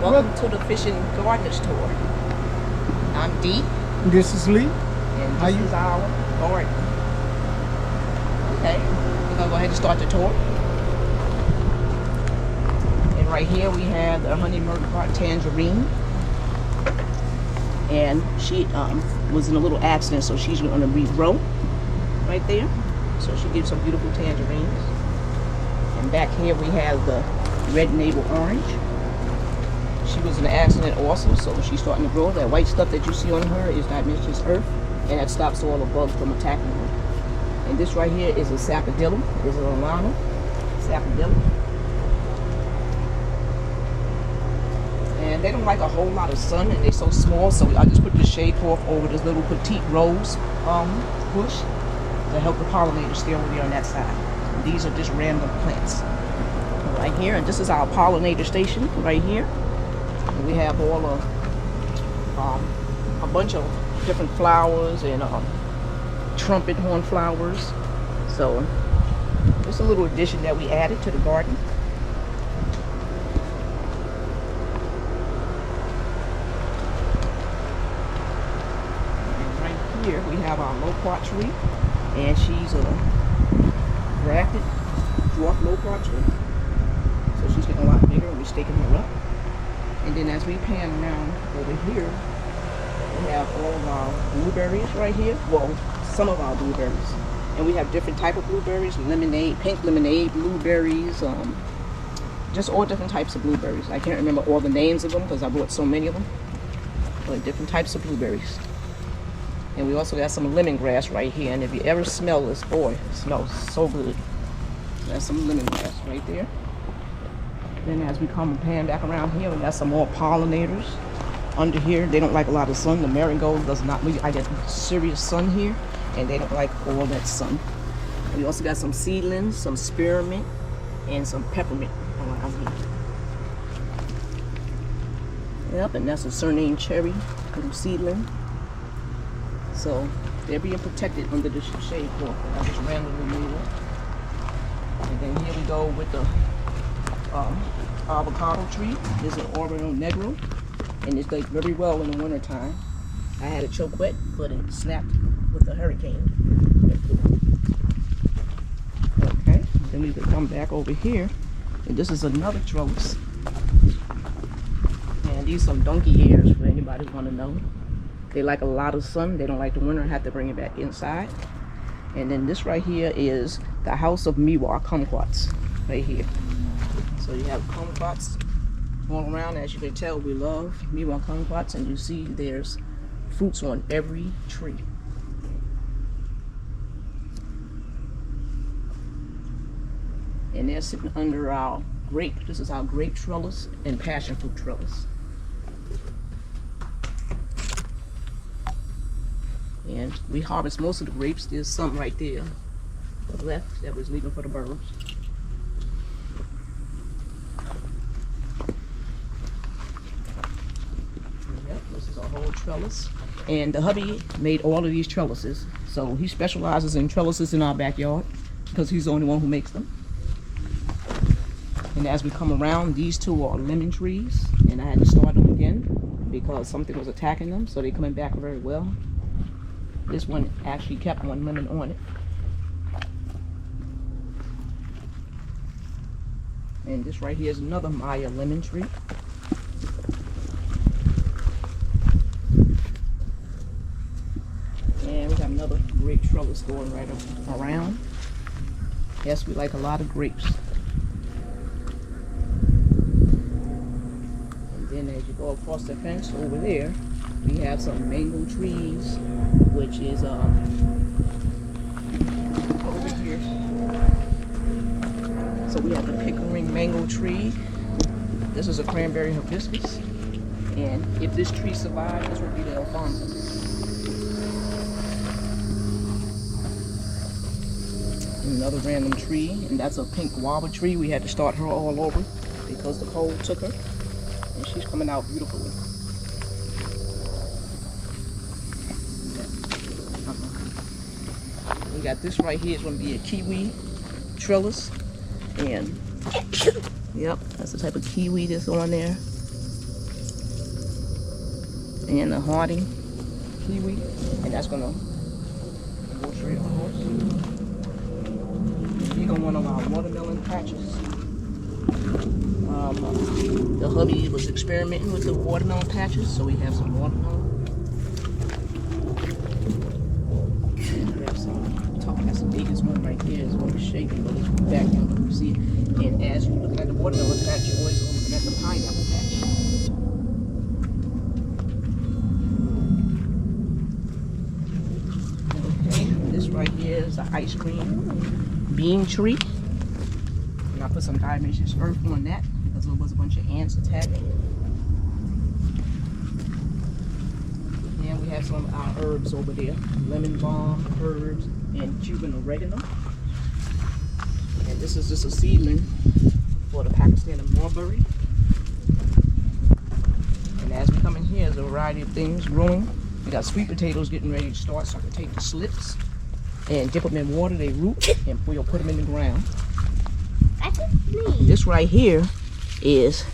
Welcome to the Fish and Gardeners Tour. I'm Dee. This is Lee. And this is our garden. Okay, we're gonna go ahead and start the tour. And right here we have the honey murderpot tangerine. And she was in a little accident, so she's gonna regrow right there. So she gives some beautiful tangerines. And back here we have the red navel orange. She was in an accident also, so she's starting to grow. That white stuff that you see on her is not Nature's Earth, and that stops all the bugs from attacking her. And this right here is a sapodilla. This is a Lana sapodilla. And they don't like a whole lot of sun, and they're so small, so I just put the shade cloth over this little petite rose bush to help the pollinators stay over there on that side. And these are just random plants right here, and this is our pollinator station right here. And we have all of a bunch of different flowers and trumpet horn flowers. So it's a little addition that we added to the garden. And right here we have our loquat tree, and she's a grafted dwarf loquat tree. So she's getting a lot bigger, and we're staking her up. And then as we pan around over here, we have all of our blueberries right here. Well, some of our blueberries. And we have different type of blueberries, lemonade, pink lemonade blueberries, just all different types of blueberries. I can't remember all the names of them because I bought so many of them. But different types of blueberries. And we also got some lemongrass right here. And if you ever smell this, boy, it smells so good. That's some lemongrass right there. Then as we come and pan back around here, we got some more pollinators under here. They don't like a lot of sun. The marigold does not. I get serious sun here, and they don't like all that sun. We also got some seedlings, some spearmint, and some peppermint around here. Yep, and that's a surname cherry little seedling. So they're being protected under the shade cloth that I just randomly made up. And then here we go with the avocado tree. This is an Oreo Negro, and it's like very well in the winter time. I had it choke wet, but it snapped with the hurricane. Okay, then we can come back over here, and this is another trellis. And these are some donkey ears for anybody who want to know. They like a lot of sun. They don't like the winter and have to bring it back inside. And then this right here is the house of Miwa kumquats right here. So you have kumquats all around. As you can tell, we love Miwa kumquats, and you see there's fruits on every tree. And they're sitting under our grape. This is our grape trellis and passion fruit trellis. And we harvest most of the grapes. There's some right there left that was leaving for the birds. Whole trellis, and the hubby made all of these trellises, so he specializes in trellises in our backyard because he's the only one who makes them. And as we come around, these two are lemon trees, and I had to start them again because something was attacking them, so they're coming back very well. This one actually kept one lemon on it. And this right here is another Maya lemon tree. And we got another grape trellis going right around. Yes, we like a lot of grapes. And then as you go across the fence over there, we have some mango trees, which is over here. So we have the Pickering mango tree. This is a cranberry hibiscus. And if this tree survives, this will be the Alfonso. Another random tree, and that's a pink guava tree. We had to start her all over because the cold took her, and she's coming out beautifully. We got this right here. It's going to be a kiwi trellis, and yep, that's the type of kiwi that's on there. and a hardy kiwi, and that's gonna go straight across. Here on one of our watermelon patches. The hubby was experimenting with the watermelon patches, so we have some watermelon. That's the biggest one right there. It's going to be shaking, but it's back here. You see it. And as you're looking at the watermelon patch, you're always looking at the pineapple patch. Okay, this right here is an ice cream bean tree. And I put some diatomaceous earth on that because there was a bunch of ants attacking. And we have some of our herbs over there. Lemon balm, herbs, and Cuban oregano. And this is just a seedling for the Pakistani mulberry. And as we come in here, there's a variety of things growing. We got sweet potatoes getting ready to start, so I can take the slips and dip them in water. They root, and we'll put them in the ground. This right here is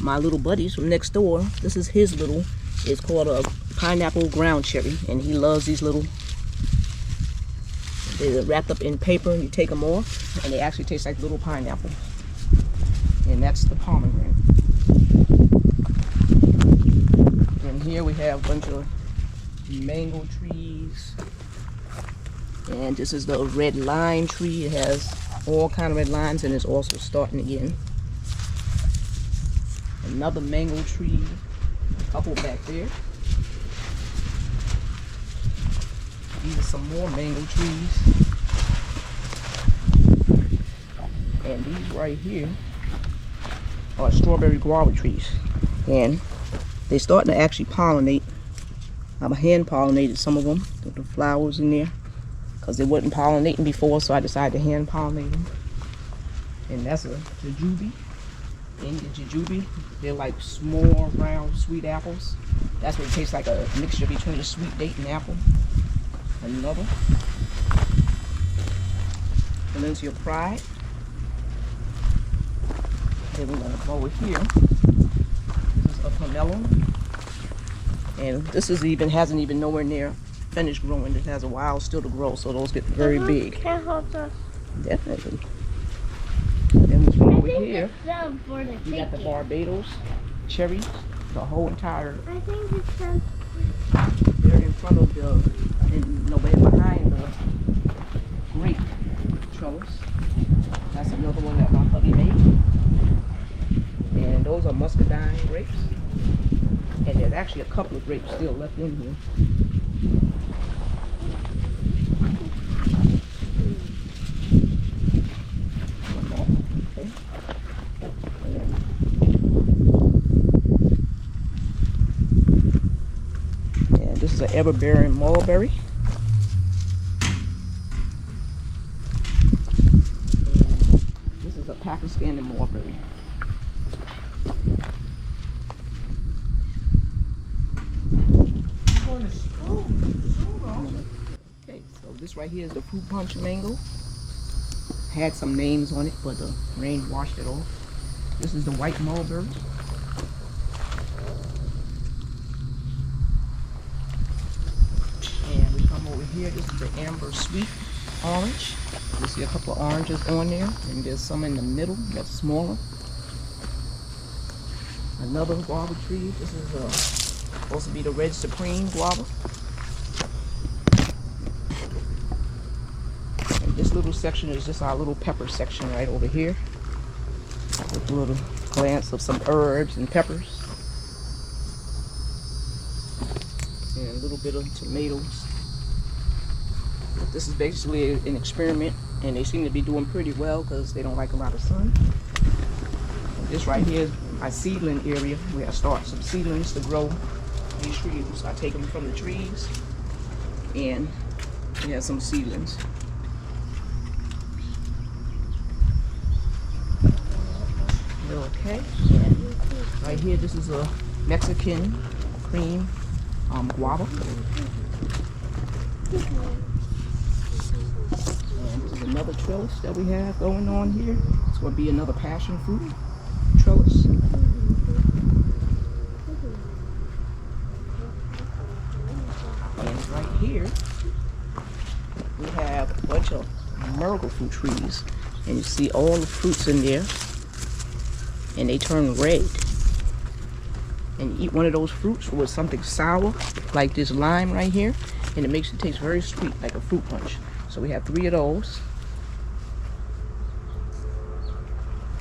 my little buddies from next door. This is his little, it's called a pineapple ground cherry, and he loves these little, they're wrapped up in paper and you take them off and they actually taste like little pineapples. And that's the pomegranate. And here we have a bunch of mango trees, and this is the red lime tree. It has all kind of red lines and it's also starting again. Another mango tree, a couple back there. These are some more mango trees. And these right here are strawberry guava trees. And they're starting to actually pollinate. I've hand pollinated some of them with the flowers in there because they wasn't pollinating before, so I decided to hand pollinate them. And that's a jujube. And the jujube, they're like small, round, sweet apples. That's what it tastes like, a mixture between a sweet date and apple. Another. Valencia Pride. Then we're gonna go over here. This is a pomelo. And this is hasn't even nowhere near finished growing. It has a while still to grow, so those get very big. Can I hold this? Definitely. Then we come over here. You got the Barbados cherries, the whole entire. I think it's done. They're in front of the, they're behind the grape trellis. That's another one that my hubby made. And those are muscadine grapes. And there's actually a couple of grapes still left in here. Okay. And this is an ever-bearing mulberry. And this is a Pakistani mulberry. Okay, so this right here is the fruit punch mango. Had some names on it, but the rain washed it off. This is the white mulberry. And we come over here, this is the amber sweet orange. You see a couple of oranges on there, and there's some in the middle that's smaller. Another guava tree. This is supposed to be the red supreme guava. And this little section is just our little pepper section right over here, with a little glance of some herbs and peppers, and a little bit of tomatoes. But this is basically an experiment, and they seem to be doing pretty well because they don't like a lot of sun. And this right here is my seedling area. We have started some seedlings to grow these trees. So I take them from the trees, and we have some seedlings. Okay, and right here, this is a Mexican cream guava. And this is another trellis that we have going on here. It's going to be another passion fruit trellis. here we have a bunch of miracle fruit trees, and you see all the fruits in there, and they turn red. And you eat one of those fruits with something sour, like this lime right here, and it makes it taste very sweet, like a fruit punch. So we have 3 of those.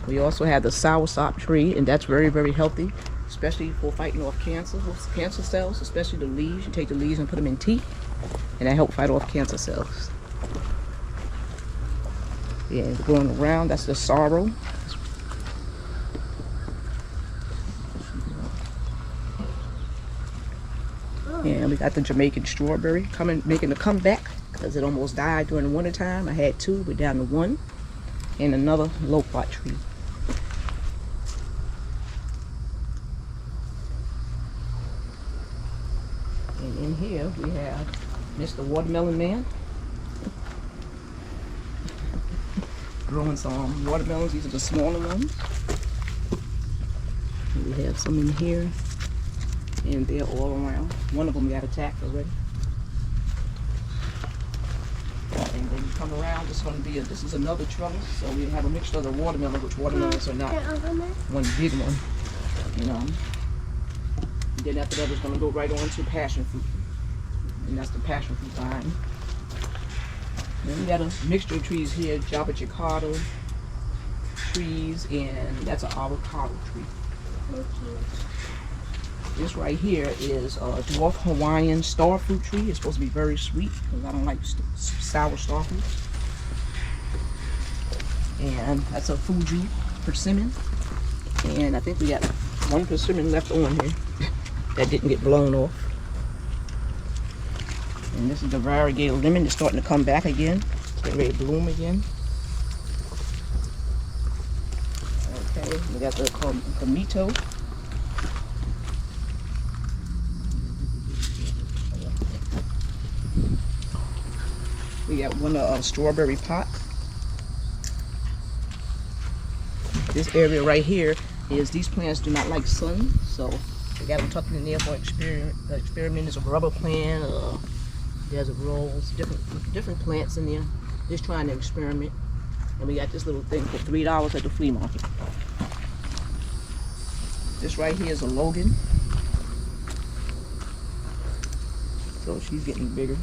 We also have the soursop tree, and that's very, very healthy, especially for fighting off cancer cells, especially the leaves. You take the leaves and put them in tea, and that helps fight off cancer cells. Yeah, going around, that's the sorrel. And we got the Jamaican strawberry making a comeback because it almost died during the winter time. I had 2, we're down to 1, and another loquat tree. And in here we have Mr. Watermelon Man growing some watermelons. These are the smaller ones. And we have some in here, and they're all around. One of them got attacked already. And then you come around, this is another trellis. So we have a mixture of the watermelon, which watermelons are not one big one. You know. And then after that, it's going to go right on to passion fruit. And that's the passion fruit vine. Then we got a mixture of trees here, Java Chicada trees, and that's an avocado tree. This right here is a dwarf Hawaiian star fruit tree. It's supposed to be very sweet because I don't like sour star fruits. And that's a Fuji persimmon. And I think we got 1 persimmon left on here that didn't get blown off. And this is the variegated lemon. It's starting to come back again. It's getting ready to bloom again. Okay, we got the Comito. We got one strawberry pot. This area right here is, these plants do not like sun, so we got them tucked in there for experiment. There's a rubber plant, there's a rose, different plants in there. Just trying to experiment. And we got this little thing for $3 at the flea market. This right here is a Logan. So she's getting bigger.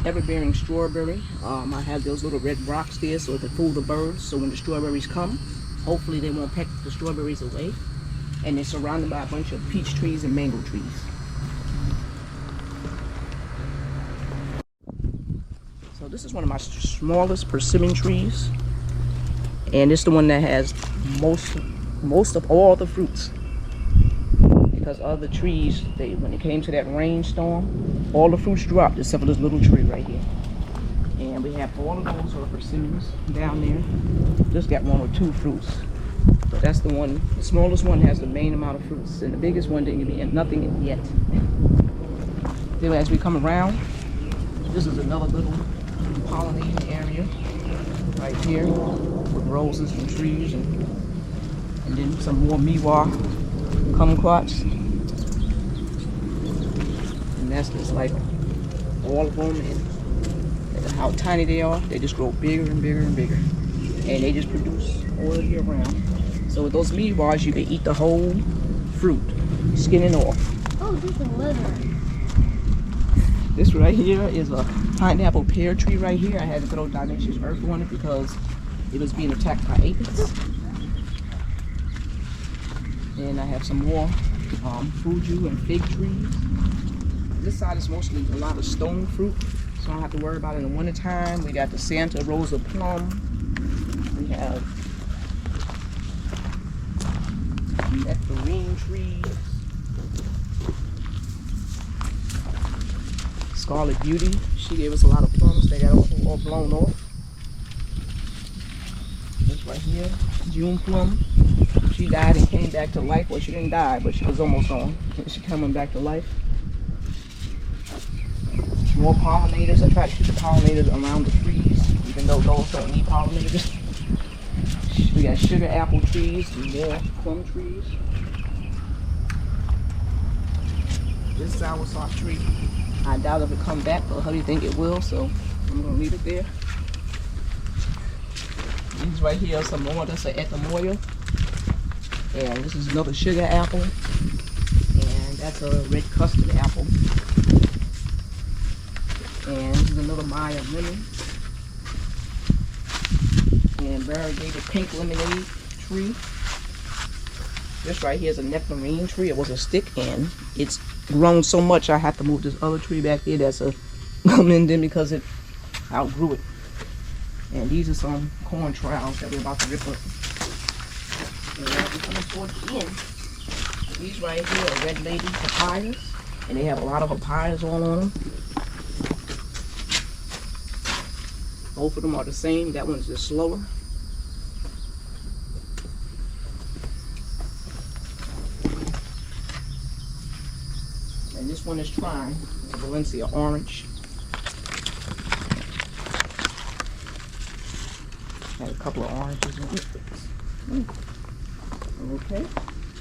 Ever-bearing strawberry. I have those little red rocks there so it can fool the birds, so when the strawberries come, hopefully they won't peck the strawberries away. And they're surrounded by a bunch of peach trees and mango trees. So this is one of my smallest persimmon trees, and it's the one that has most of all the fruits. Because other trees, when it came to that rainstorm, all the fruits dropped except for this little tree right here. And we have all of those are persimmons down there. Just got 1 or 2 fruits. But that's the one, the smallest one has the main amount of fruits, and the biggest one didn't give me nothing yet. Then as we come around, this is another little pollinating area right here with roses and trees, and then some more miwa kumquats. And that's just like all of them, and how tiny they are. They just grow bigger and bigger and bigger, and they just produce all year round. So with those miwas, you can eat the whole fruit, skin and off. Oh, this is a liver. This right here is a pineapple pear tree right here. I had to throw diatomaceous earth on it because it was being attacked by aphids. And I have some more fuju and fig trees. This side is mostly a lot of stone fruit, so I don't have to worry about it in the wintertime. We got the Santa Rosa plum. We have nectarine trees. Scarlet Beauty, she gave us a lot of plums. They got all blown off. This right here, June plum. She died and came back to life. Well, she didn't die, but she was almost gone. She's coming back to life. more pollinators. I try to keep the pollinators around the trees, even though those don't need pollinators. We got sugar apple trees and more plum trees. This soursop tree, I doubt if it'll come back, but how do you think it will? So I'm gonna leave it there. These right here are some more. That's an echinacea. And this is another sugar apple. And that's a red custard apple. And this is another Maya lemon. And variegated pink lemonade tree. This right here is a nectarine tree. It was a stick and it's grown so much I have to move this other tree back here that's a linden because it outgrew it. And these are some corn trowels that we're about to rip up. And we're coming towards the end. These right here are red lady papayas. And they have a lot of papayas all on them. Both of them are the same. That one's just slower. And this one is Trina. It's a Valencia orange. Had a couple of oranges in it. Okay.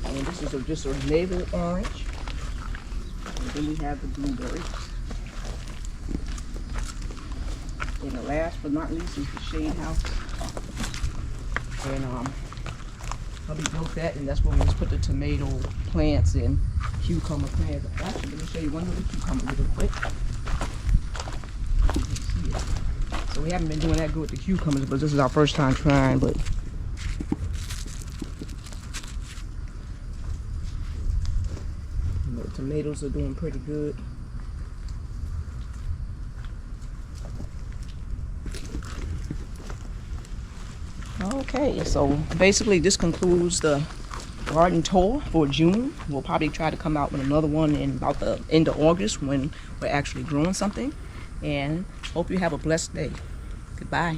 And this is just a navel orange. And then we have the blueberries. And the last but not least is the shade house. And hubby built that, and that's where we just put the tomato plants and cucumber plants. Actually, let me show you one of the cucumbers real quick. You can see it. So we haven't been doing that good with the cucumbers, but this is our first time trying. But the tomatoes are doing pretty good. Okay, so basically this concludes the garden tour for June. We'll probably try to come out with another one in about the end of August when we're actually growing something. And hope you have a blessed day. Goodbye.